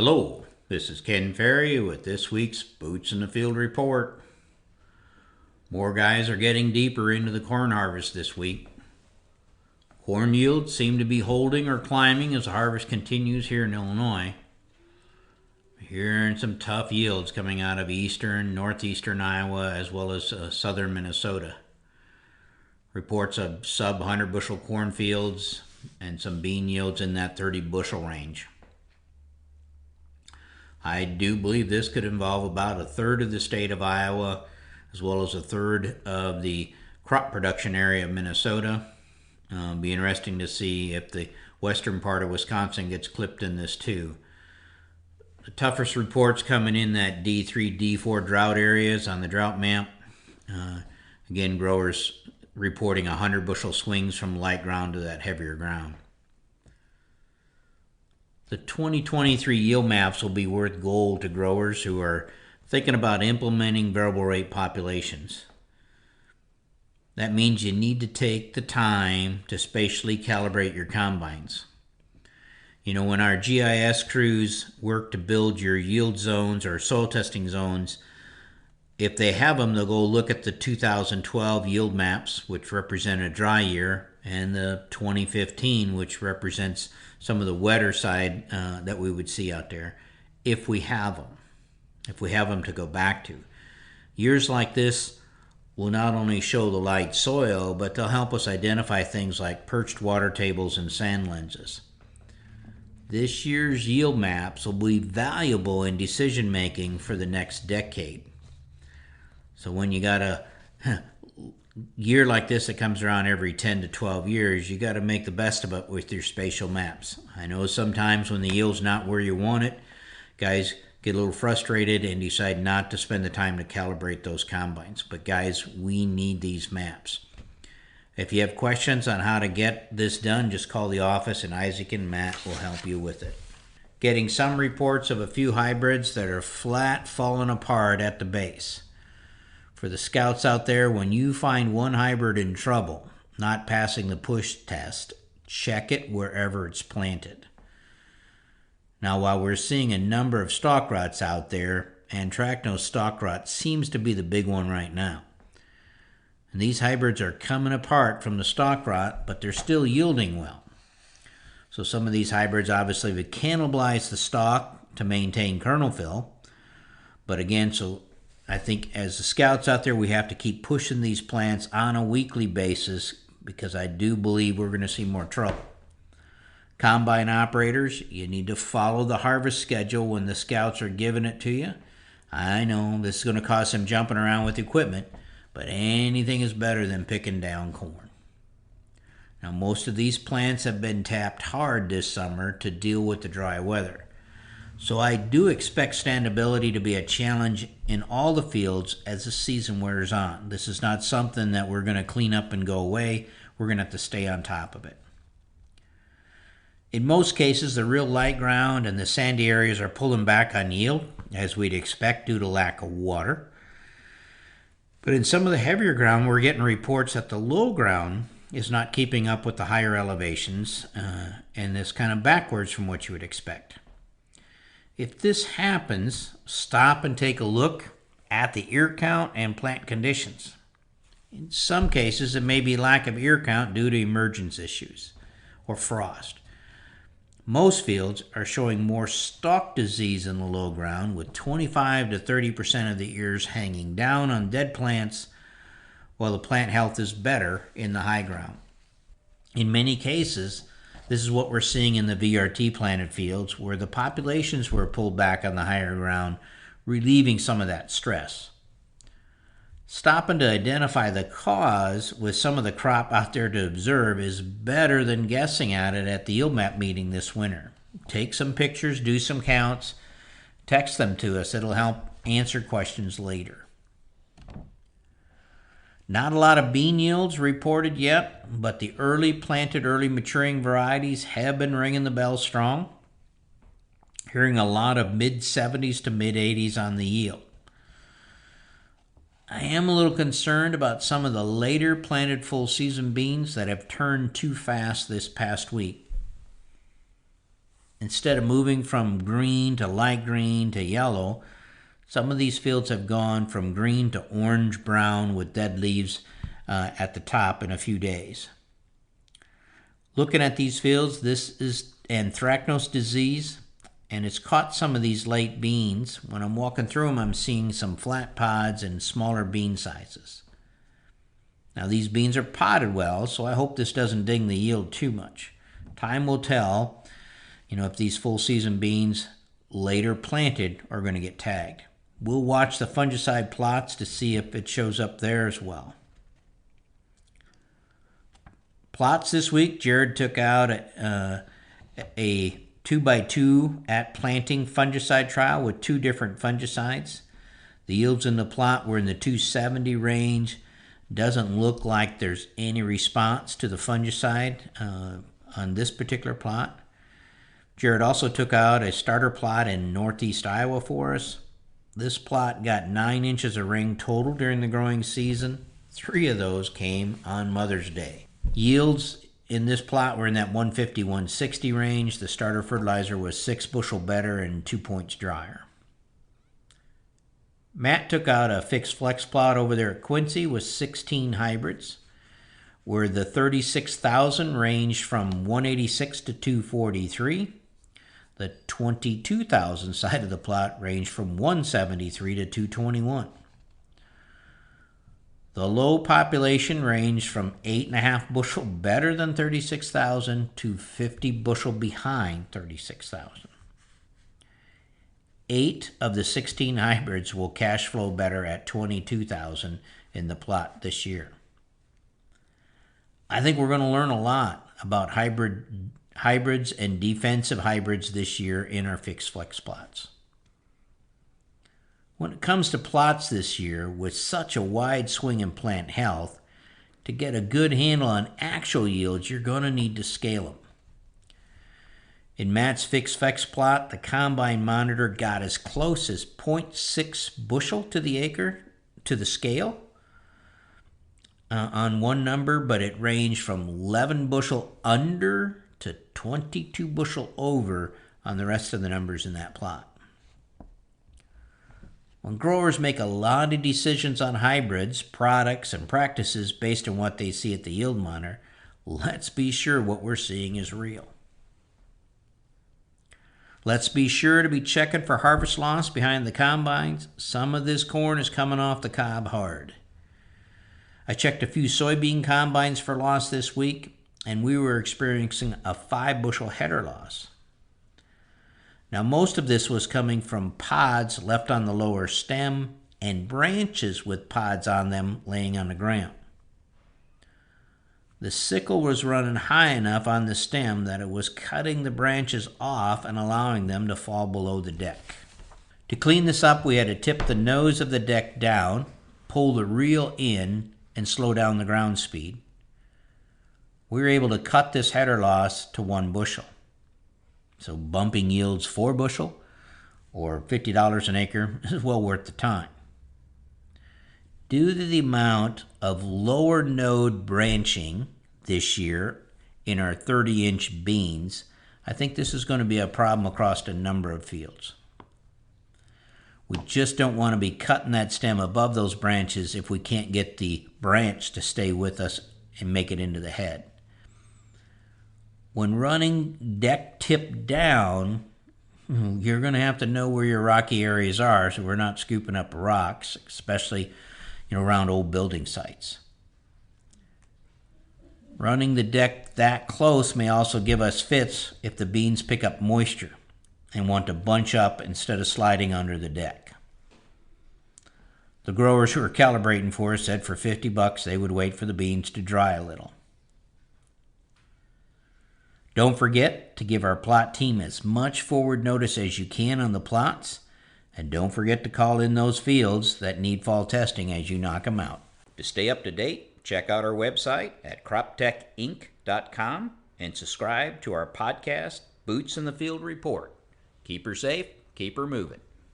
Hello, this is Ken Ferry with this week's Boots in the Field report. More guys are getting deeper into the corn harvest this week. Corn yields seem to be holding or climbing as the harvest continues here in Illinois. We're hearing some tough yields coming out of eastern, northeastern Iowa, as well as southern Minnesota. Reports of sub 100 bushel cornfields and some bean yields in that 30 bushel range. I do believe this could involve about a third of the state of Iowa, as well as a third of the crop production area of Minnesota. Be interesting to see if the western part of Wisconsin gets clipped in this too. The toughest reports coming in that D3, D4 drought areas on the drought map. Again, growers reporting 100 bushel swings from light ground to that heavier ground. The 2023 yield maps will be worth gold to growers who are thinking about implementing variable rate populations. That means you need to take the time to spatially calibrate your combines. You know, when our GIS crews work to build your yield zones or soil testing zones, if they have them, they'll go look at the 2012 yield maps, which represent a dry year, and the 2015, which represents some of the wetter side that we would see out there, if we have them to go back to. Years like this will not only show the light soil, but they'll help us identify things like perched water tables and sand lenses. This year's yield maps will be valuable in decision making for the next decade. So when you got a year like this that comes around every 10 to 12 years, you got to make the best of it with your spatial maps. I know sometimes when the yield's not where you want it, guys get a little frustrated and decide not to spend the time to calibrate those combines. But guys, we need these maps. If you have questions on how to get this done, just call the office and Isaac and Matt will help you with it. Getting some reports of a few hybrids that are flat falling apart at the base. For the scouts out there, when you find one hybrid in trouble, not passing the push test, check it wherever it's planted. Now, while we're seeing a number of stalk rots out there, anthracnose stalk rot seems to be the big one right now. And these hybrids are coming apart from the stalk rot, but they're still yielding well. So some of these hybrids obviously would cannibalize the stalk to maintain kernel fill. But again, so I think as the scouts out there, we have to keep pushing these plants on a weekly basis because I do believe we're going to see more trouble. Combine operators, you need to follow the harvest schedule when the scouts are giving it to you. I know this is going to cause some jumping around with equipment, but anything is better than picking down corn. Now, most of these plants have been tapped hard this summer to deal with the dry weather. So I do expect standability to be a challenge in all the fields as the season wears on. This is not something that we're going to clean up and go away. We're going to have to stay on top of it. In most cases, the real light ground and the sandy areas are pulling back on yield, as we'd expect due to lack of water. But in some of the heavier ground, we're getting reports that the low ground is not keeping up with the higher elevations, and it's kind of backwards from what you would expect. If this happens, stop and take a look at the ear count and plant conditions. In some cases, it may be lack of ear count due to emergence issues or frost. Most fields are showing more stalk disease in the low ground, with 25 to 30% of the ears hanging down on dead plants, while the plant health is better in the high ground. In many cases, this is what we're seeing in the VRT planted fields, where the populations were pulled back on the higher ground, relieving some of that stress. Stopping to identify the cause with some of the crop out there to observe is better than guessing at it at the yield map meeting this winter. Take some pictures, do some counts, text them to us. It'll help answer questions later. Not a lot of bean yields reported yet, but the early planted, early maturing varieties have been ringing the bell strong. Hearing a lot of mid-70s to mid-80s on the yield. I am a little concerned about some of the later planted full season beans that have turned too fast this past week. Instead of moving from green to light green to yellow, some of these fields have gone from green to orange-brown with dead leaves at the top in a few days. Looking at these fields, this is anthracnose disease, and it's caught some of these late beans. When I'm walking through them, I'm seeing some flat pods and smaller bean sizes. Now, these beans are potted well, so I hope this doesn't ding the yield too much. Time will tell, if these full season beans later planted are going to get tagged. We'll watch the fungicide plots to see if it shows up there as well. Plots this week, Jared took out a 2x2 at planting fungicide trial with 2 different fungicides. The yields in the plot were in the 270 range. Doesn't look like there's any response to the fungicide on this particular plot. Jared also took out a starter plot in northeast Iowa for us. This plot got 9 inches of rain total during the growing season. 3 of those came on Mother's Day. Yields in this plot were in that 150-160 range. The starter fertilizer was 6 bushel better and 2 points drier. Matt took out a fixed flex plot over there at Quincy with 16 hybrids, where the 36,000 ranged from 186 to 243. The 22,000 side of the plot ranged from 173 to 221. The low population ranged from 8.5 bushel better than 36,000 to 50 bushel behind 36,000. 8 of the 16 hybrids will cash flow better at 22,000 in the plot this year. I think we're going to learn a lot about hybrids and defensive hybrids this year in our fixed flex plots. When it comes to plots this year, with such a wide swing in plant health, to get a good handle on actual yields, you're going to need to scale them. In Matt's fixed flex plot, the combine monitor got as close as 0.6 bushel to the acre to the scale on one number, but it ranged from 11 bushel under to 22 bushel over on the rest of the numbers in that plot. When growers make a lot of decisions on hybrids, products, and practices based on what they see at the yield monitor, let's be sure what we're seeing is real. Let's be sure to be checking for harvest loss behind the combines. Some of this corn is coming off the cob hard. I checked a few soybean combines for loss this week, and we were experiencing a 5 bushel header loss. Now, most of this was coming from pods left on the lower stem and branches with pods on them laying on the ground. The sickle was running high enough on the stem that it was cutting the branches off and allowing them to fall below the deck. To clean this up, we had to tip the nose of the deck down, pull the reel in, and slow down the ground speed. We were able to cut this header loss to 1 bushel. So bumping yields 4 bushel or $50 an acre is well worth the time. Due to the amount of lower node branching this year in our 30-inch beans, I think this is going to be a problem across a number of fields. We just don't want to be cutting that stem above those branches if we can't get the branch to stay with us and make it into the head. When running deck tip down, you're going to have to know where your rocky areas are so we're not scooping up rocks, especially around old building sites. Running the deck that close may also give us fits if the beans pick up moisture and want to bunch up instead of sliding under the deck. The growers who are calibrating for us said for $50 they would wait for the beans to dry a little. Don't forget to give our plot team as much forward notice as you can on the plots, and don't forget to call in those fields that need fall testing as you knock them out. To stay up to date, check out our website at croptechinc.com and subscribe to our podcast, Boots in the Field Report. Keep her safe, keep her moving.